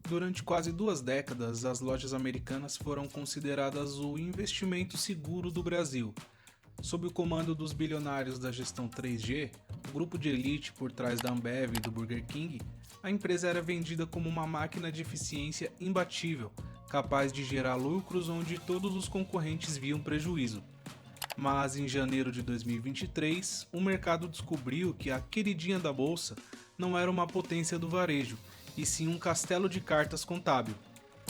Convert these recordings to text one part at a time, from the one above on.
Durante quase 2 décadas, as lojas americanas foram consideradas o investimento seguro do Brasil. Sob o comando dos bilionários da gestão 3G, o grupo de elite por trás da Ambev e do Burger King, a empresa era vendida como uma máquina de eficiência imbatível, capaz de gerar lucros onde todos os concorrentes viam prejuízo. Mas em janeiro de 2023, o mercado descobriu que a queridinha da bolsa não era uma potência do varejo, e sim um castelo de cartas contábil.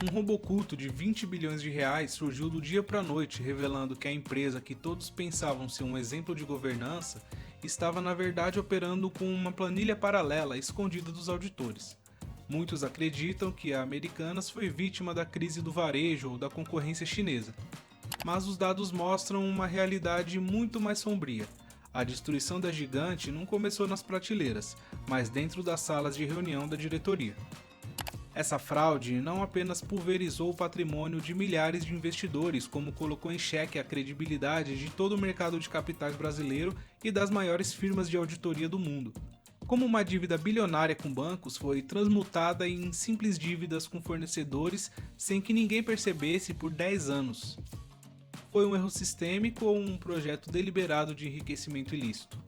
Um roubo oculto de 20 bilhões de reais surgiu do dia para a noite, revelando que a empresa que todos pensavam ser um exemplo de governança estava na verdade operando com uma planilha paralela escondida dos auditores. Muitos acreditam que a Americanas foi vítima da crise do varejo ou da concorrência chinesa, mas os dados mostram uma realidade muito mais sombria. A destruição da gigante não começou nas prateleiras, mas dentro das salas de reunião da diretoria. Essa fraude não apenas pulverizou o patrimônio de milhares de investidores, como colocou em xeque a credibilidade de todo o mercado de capitais brasileiro e das maiores firmas de auditoria do mundo. Como uma dívida bilionária com bancos foi transmutada em simples dívidas com fornecedores sem que ninguém percebesse por 10 anos. Foi um erro sistêmico ou um projeto deliberado de enriquecimento ilícito?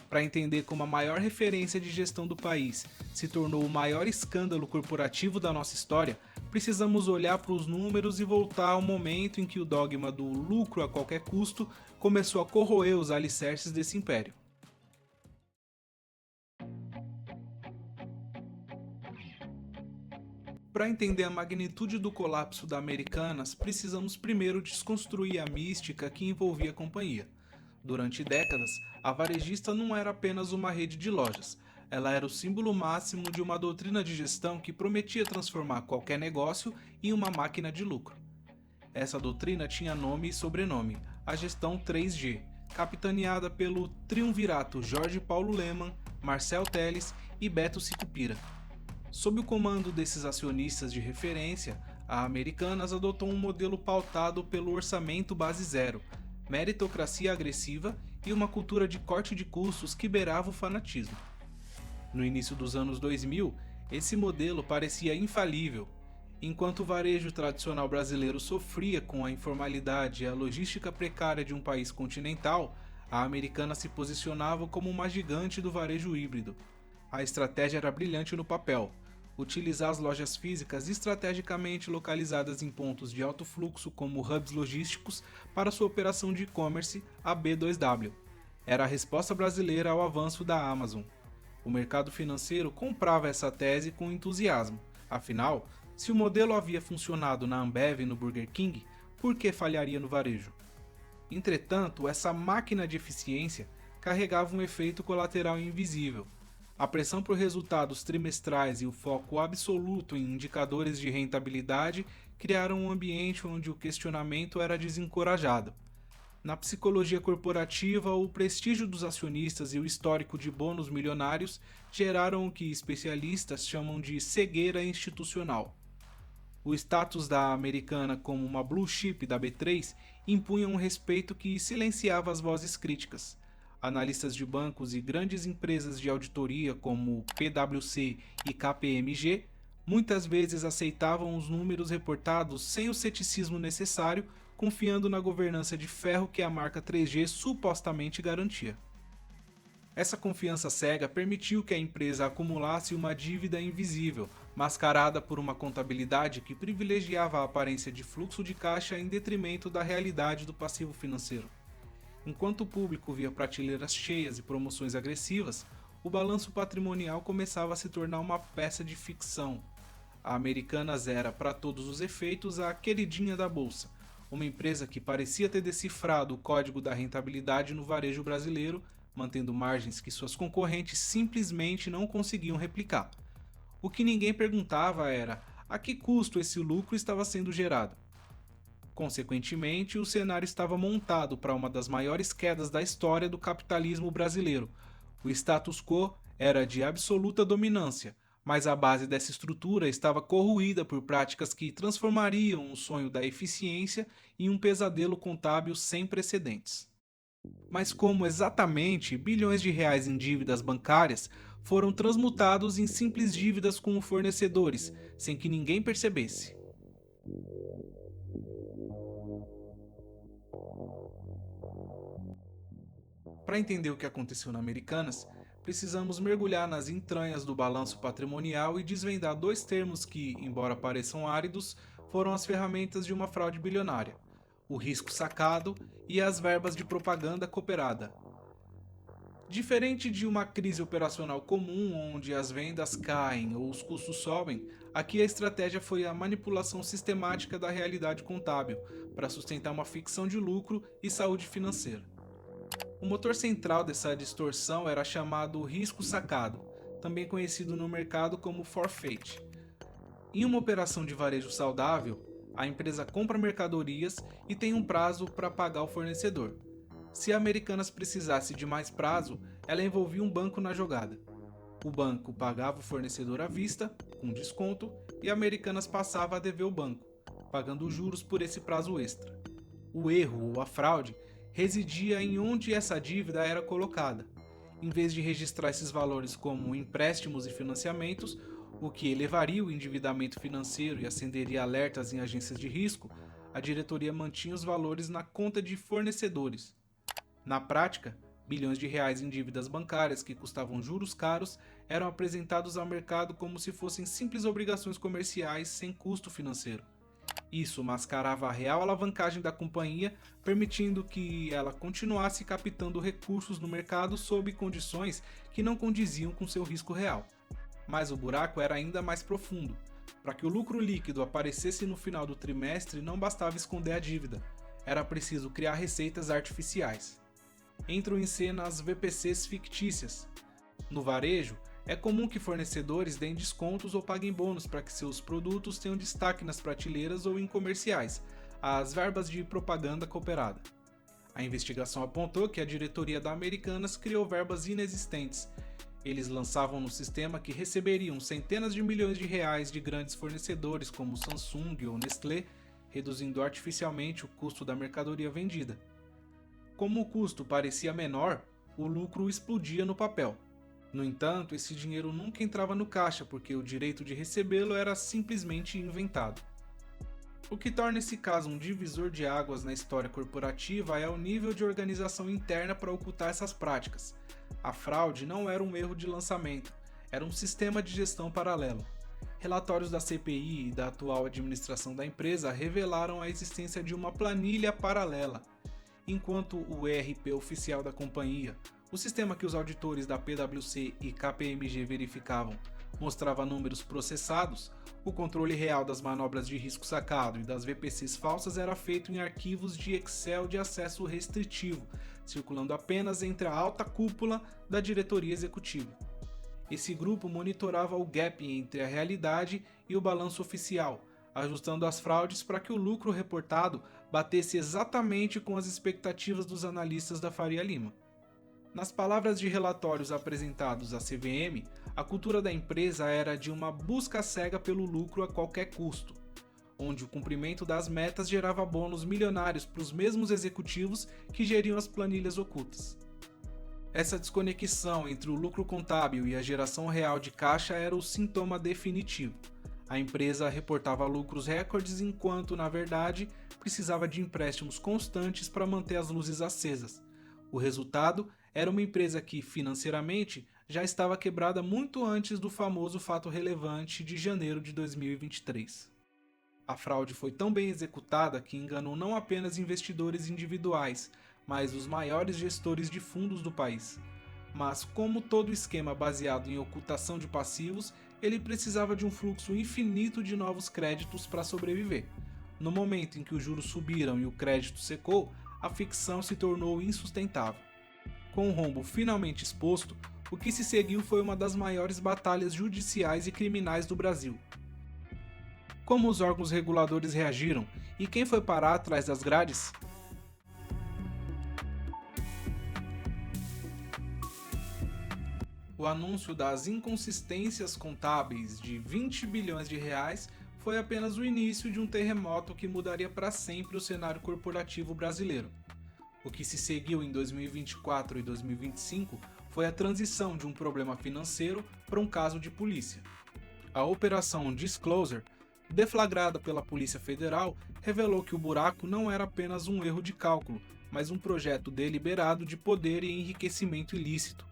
Para entender como a maior referência de gestão do país se tornou o maior escândalo corporativo da nossa história, precisamos olhar para os números e voltar ao momento em que o dogma do lucro a qualquer custo começou a corroer os alicerces desse império. Para entender a magnitude do colapso da Americanas, precisamos primeiro desconstruir a mística que envolvia a companhia. Durante décadas, a varejista não era apenas uma rede de lojas, ela era o símbolo máximo de uma doutrina de gestão que prometia transformar qualquer negócio em uma máquina de lucro. Essa doutrina tinha nome e sobrenome, a gestão 3G, capitaneada pelo triunvirato Jorge Paulo Lemann, Marcel Telles e Beto Sicupira. Sob o comando desses acionistas de referência, a Americanas adotou um modelo pautado pelo orçamento base zero, meritocracia agressiva e uma cultura de corte de custos que beirava o fanatismo. No início dos anos 2000, esse modelo parecia infalível. Enquanto o varejo tradicional brasileiro sofria com a informalidade e a logística precária de um país continental, a Americanas se posicionava como uma gigante do varejo híbrido. A estratégia era brilhante no papel: utilizar as lojas físicas estrategicamente localizadas em pontos de alto fluxo como hubs logísticos para sua operação de e-commerce, a B2W. Era a resposta brasileira ao avanço da Amazon. O mercado financeiro comprava essa tese com entusiasmo. Afinal, se o modelo havia funcionado na Ambev e no Burger King, por que falharia no varejo? Entretanto, essa máquina de eficiência carregava um efeito colateral invisível. A pressão por resultados trimestrais e o foco absoluto em indicadores de rentabilidade criaram um ambiente onde o questionamento era desencorajado. Na psicologia corporativa, o prestígio dos acionistas e o histórico de bônus milionários geraram o que especialistas chamam de cegueira institucional. O status da Americana como uma blue chip da B3 impunha um respeito que silenciava as vozes críticas. Analistas de bancos e grandes empresas de auditoria como PwC e KPMG muitas vezes aceitavam os números reportados sem o ceticismo necessário, confiando na governança de ferro que a marca 3G supostamente garantia. Essa confiança cega permitiu que a empresa acumulasse uma dívida invisível, mascarada por uma contabilidade que privilegiava a aparência de fluxo de caixa em detrimento da realidade do passivo financeiro. Enquanto o público via prateleiras cheias e promoções agressivas, o balanço patrimonial começava a se tornar uma peça de ficção. A Americanas era, para todos os efeitos, a queridinha da bolsa, uma empresa que parecia ter decifrado o código da rentabilidade no varejo brasileiro, mantendo margens que suas concorrentes simplesmente não conseguiam replicar. O que ninguém perguntava era a que custo esse lucro estava sendo gerado. Consequentemente, o cenário estava montado para uma das maiores quedas da história do capitalismo brasileiro. O status quo era de absoluta dominância, mas a base dessa estrutura estava corroída por práticas que transformariam o sonho da eficiência em um pesadelo contábil sem precedentes. Mas como exatamente bilhões de reais em dívidas bancárias foram transmutados em simples dívidas com fornecedores, sem que ninguém percebesse? Para entender o que aconteceu na Americanas, precisamos mergulhar nas entranhas do balanço patrimonial e desvendar dois termos que, embora pareçam áridos, foram as ferramentas de uma fraude bilionária: o risco sacado e as verbas de propaganda cooperada. Diferente de uma crise operacional comum onde as vendas caem ou os custos sobem, aqui a estratégia foi a manipulação sistemática da realidade contábil para sustentar uma ficção de lucro e saúde financeira. O motor central dessa distorção era chamado risco sacado, também conhecido no mercado como forfeit. Em uma operação de varejo saudável, a empresa compra mercadorias e tem um prazo para pagar o fornecedor. Se a Americanas precisasse de mais prazo, ela envolvia um banco na jogada. O banco pagava o fornecedor à vista, com desconto, e a Americanas passava a dever o banco, pagando juros por esse prazo extra. O erro ou a fraude residia em onde essa dívida era colocada. Em vez de registrar esses valores como empréstimos e financiamentos, o que elevaria o endividamento financeiro e acenderia alertas em agências de risco, a diretoria mantinha os valores na conta de fornecedores. Na prática, bilhões de reais em dívidas bancárias que custavam juros caros eram apresentados ao mercado como se fossem simples obrigações comerciais sem custo financeiro. Isso mascarava a real alavancagem da companhia, permitindo que ela continuasse captando recursos no mercado sob condições que não condiziam com seu risco real. Mas o buraco era ainda mais profundo. Para que o lucro líquido aparecesse no final do trimestre, não bastava esconder a dívida, era preciso criar receitas artificiais. Entram em cena as VPCs fictícias. No varejo, é comum que fornecedores deem descontos ou paguem bônus para que seus produtos tenham destaque nas prateleiras ou em comerciais, as verbas de propaganda cooperada. A investigação apontou que a diretoria da Americanas criou verbas inexistentes. Eles lançavam no sistema que receberiam centenas de milhões de reais de grandes fornecedores como Samsung ou Nestlé, reduzindo artificialmente o custo da mercadoria vendida. Como o custo parecia menor, o lucro explodia no papel. No entanto, esse dinheiro nunca entrava no caixa porque o direito de recebê-lo era simplesmente inventado. O que torna esse caso um divisor de águas na história corporativa é o nível de organização interna para ocultar essas práticas. A fraude não era um erro de lançamento, era um sistema de gestão paralelo. Relatórios da CPI e da atual administração da empresa revelaram a existência de uma planilha paralela. Enquanto o ERP oficial da companhia, o sistema que os auditores da PwC e KPMG verificavam, mostrava números processados, o controle real das manobras de risco sacado e das VPCs falsas era feito em arquivos de Excel de acesso restritivo, circulando apenas entre a alta cúpula da diretoria executiva. Esse grupo monitorava o gap entre a realidade e o balanço oficial, ajustando as fraudes para que o lucro reportado batesse exatamente com as expectativas dos analistas da Faria Lima. Nas palavras de relatórios apresentados à CVM, a cultura da empresa era de uma busca cega pelo lucro a qualquer custo, onde o cumprimento das metas gerava bônus milionários para os mesmos executivos que geriam as planilhas ocultas. Essa desconexão entre o lucro contábil e a geração real de caixa era o sintoma definitivo. A empresa reportava lucros recordes enquanto, na verdade, precisava de empréstimos constantes para manter as luzes acesas. O resultado era uma empresa que, financeiramente, já estava quebrada muito antes do famoso fato relevante de janeiro de 2023. A fraude foi tão bem executada que enganou não apenas investidores individuais, mas os maiores gestores de fundos do país. Mas, como todo esquema baseado em ocultação de passivos, ele precisava de um fluxo infinito de novos créditos para sobreviver. No momento em que os juros subiram e o crédito secou, a ficção se tornou insustentável. Com o rombo finalmente exposto, o que se seguiu foi uma das maiores batalhas judiciais e criminais do Brasil. Como os órgãos reguladores reagiram e quem foi parar atrás das grades? O anúncio das inconsistências contábeis de 20 bilhões de reais foi apenas o início de um terremoto que mudaria para sempre o cenário corporativo brasileiro. O O que se seguiu em 2024 e 2025 foi a transição de um problema financeiro para um caso de polícia. A Operação Disclosure, deflagrada pela Polícia Federal, revelou que o buraco não era apenas um erro de cálculo, mas um projeto deliberado de poder e enriquecimento ilícito.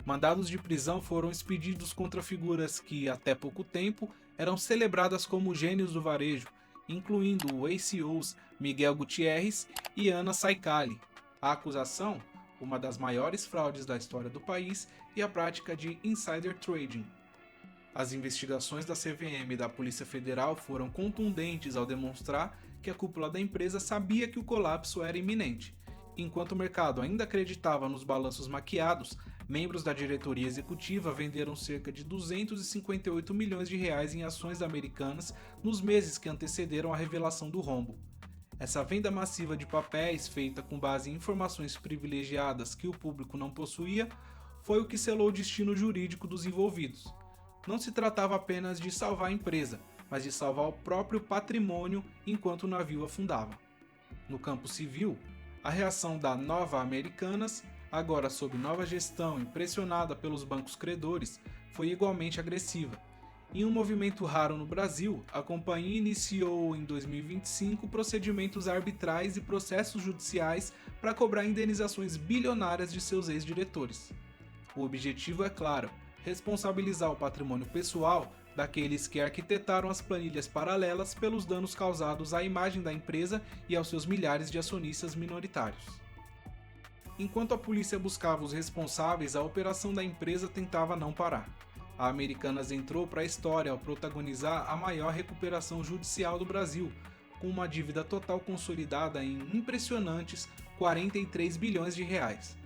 Mandados de prisão foram expedidos contra figuras que, até pouco tempo, eram celebradas como gênios do varejo, incluindo o ex-CEOs Miguel Gutierrez e Ana Saicali. A acusação, uma das maiores fraudes da história do país, e a prática de insider trading. As investigações da CVM e da Polícia Federal foram contundentes ao demonstrar que a cúpula da empresa sabia que o colapso era iminente. Enquanto o mercado ainda acreditava nos balanços maquiados, membros da diretoria executiva venderam cerca de 258 milhões de reais em ações americanas nos meses que antecederam a revelação do rombo. Essa venda massiva de papéis, feita com base em informações privilegiadas que o público não possuía, foi o que selou o destino jurídico dos envolvidos. Não se tratava apenas de salvar a empresa, mas de salvar o próprio patrimônio enquanto o navio afundava. No campo civil, a reação da Nova Americanas, agora sob nova gestão e pressionada pelos bancos credores, foi igualmente agressiva. Em um movimento raro no Brasil, a companhia iniciou em 2025 procedimentos arbitrais e processos judiciais para cobrar indenizações bilionárias de seus ex-diretores. O objetivo é claro: responsabilizar o patrimônio pessoal daqueles que arquitetaram as planilhas paralelas pelos danos causados à imagem da empresa e aos seus milhares de acionistas minoritários. Enquanto a polícia buscava os responsáveis, a operação da empresa tentava não parar. A Americanas entrou para a história ao protagonizar a maior recuperação judicial do Brasil, com uma dívida total consolidada em impressionantes 43 bilhões de reais.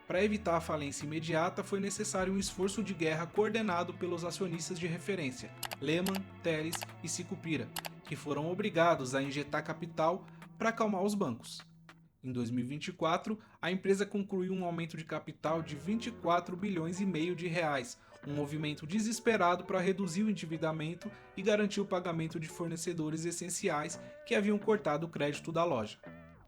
Para evitar a falência imediata, foi necessário um esforço de guerra coordenado pelos acionistas de referência, Lehman, Teles e Sicupira, que foram obrigados a injetar capital para acalmar os bancos. Em 2024, a empresa concluiu um aumento de capital de 24 bilhões e meio de reais, um movimento desesperado para reduzir o endividamento e garantir o pagamento de fornecedores essenciais que haviam cortado o crédito da loja.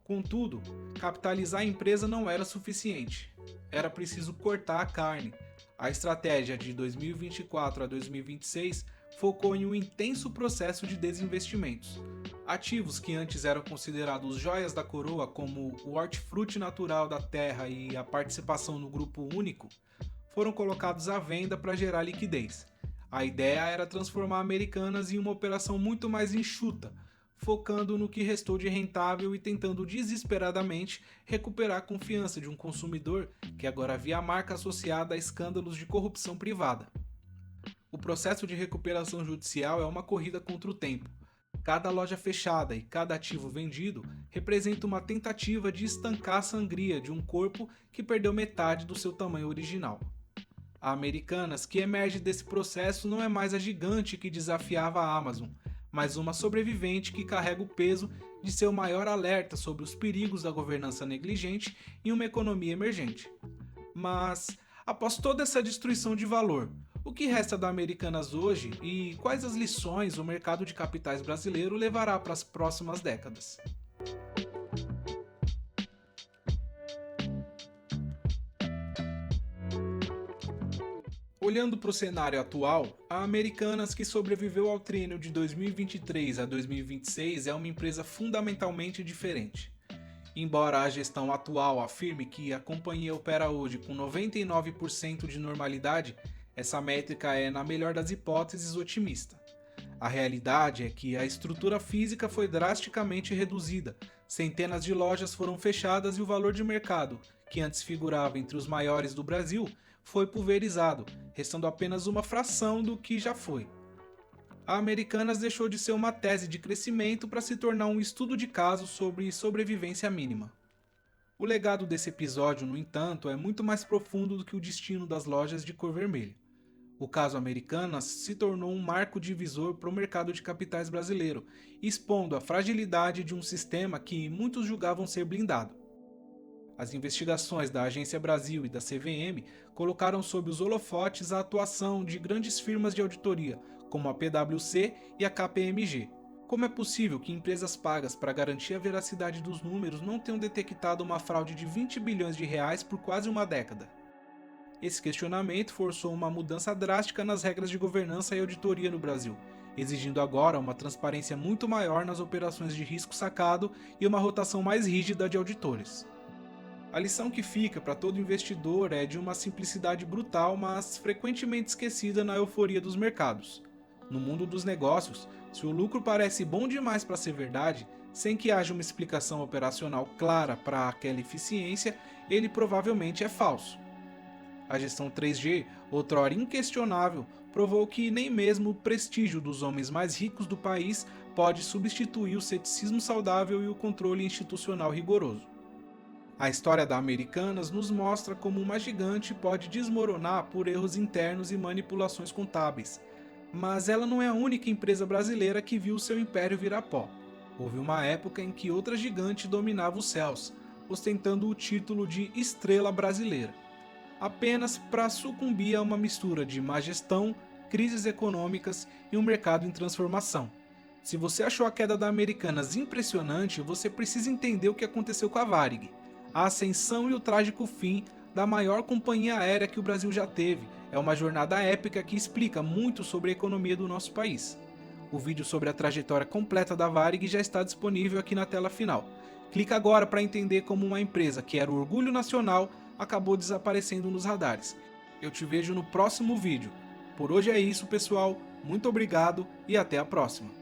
Contudo, capitalizar a empresa não era suficiente. Era preciso cortar a carne. A estratégia de 2024 a 2026 focou em um intenso processo de desinvestimentos. Ativos que antes eram considerados joias da coroa, como o hortifruti natural da terra e a participação no grupo único, foram colocados à venda para gerar liquidez. A ideia era transformar Americanas em uma operação muito mais enxuta, focando no que restou de rentável e tentando desesperadamente recuperar a confiança de um consumidor que agora havia a marca associada a escândalos de corrupção privada. O processo de recuperação judicial é uma corrida contra o tempo. Cada loja fechada e cada ativo vendido representa uma tentativa de estancar a sangria de um corpo que perdeu metade do seu tamanho original. A Americanas que emerge desse processo não é mais a gigante que desafiava a Amazon, mas uma sobrevivente que carrega o peso de seu maior alerta sobre os perigos da governança negligente em uma economia emergente. Mas, após toda essa destruição de valor, o que resta da Americanas hoje e quais as lições o mercado de capitais brasileiro levará para as próximas décadas? Olhando para o cenário atual, a Americanas, que sobreviveu ao triênio de 2023 a 2026, é uma empresa fundamentalmente diferente. Embora a gestão atual afirme que a companhia opera hoje com 99% de normalidade, essa métrica é, na melhor das hipóteses, otimista. A realidade é que a estrutura física foi drasticamente reduzida, centenas de lojas foram fechadas e o valor de mercado, que antes figurava entre os maiores do Brasil, foi pulverizado, restando apenas uma fração do que já foi. A Americanas deixou de ser uma tese de crescimento para se tornar um estudo de caso sobre sobrevivência mínima. O legado desse episódio, no entanto, é muito mais profundo do que o destino das lojas de cor vermelha. O caso Americanas se tornou um marco divisor para o mercado de capitais brasileiro, expondo a fragilidade de um sistema que muitos julgavam ser blindado. As investigações da Agência Brasil e da CVM colocaram sob os holofotes a atuação de grandes firmas de auditoria, como a PwC e a KPMG. Como é possível que empresas pagas para garantir a veracidade dos números não tenham detectado uma fraude de 20 bilhões de reais por quase uma década? Esse questionamento forçou uma mudança drástica nas regras de governança e auditoria no Brasil, exigindo agora uma transparência muito maior nas operações de risco sacado e uma rotação mais rígida de auditores. A lição que fica para todo investidor é de uma simplicidade brutal, mas frequentemente esquecida na euforia dos mercados. No mundo dos negócios, se o lucro parece bom demais para ser verdade, sem que haja uma explicação operacional clara para aquela eficiência, ele provavelmente é falso. A gestão 3G, outrora inquestionável, provou que nem mesmo o prestígio dos homens mais ricos do país pode substituir o ceticismo saudável e o controle institucional rigoroso. A história da Americanas nos mostra como uma gigante pode desmoronar por erros internos e manipulações contábeis. Mas ela não é a única empresa brasileira que viu seu império virar pó. Houve uma época em que outra gigante dominava os céus, ostentando o título de Estrela Brasileira, apenas para sucumbir a uma mistura de má gestão, crises econômicas e um mercado em transformação. Se você achou a queda da Americanas impressionante, você precisa entender o que aconteceu com a Varig, a ascensão e o trágico fim da maior companhia aérea que o Brasil já teve. É uma jornada épica que explica muito sobre a economia do nosso país. O vídeo sobre a trajetória completa da Varig já está disponível aqui na tela final. Clica agora para entender como uma empresa que era o orgulho nacional acabou desaparecendo nos radares. Eu te vejo no próximo vídeo. Por hoje é isso, pessoal. Muito obrigado e até a próxima.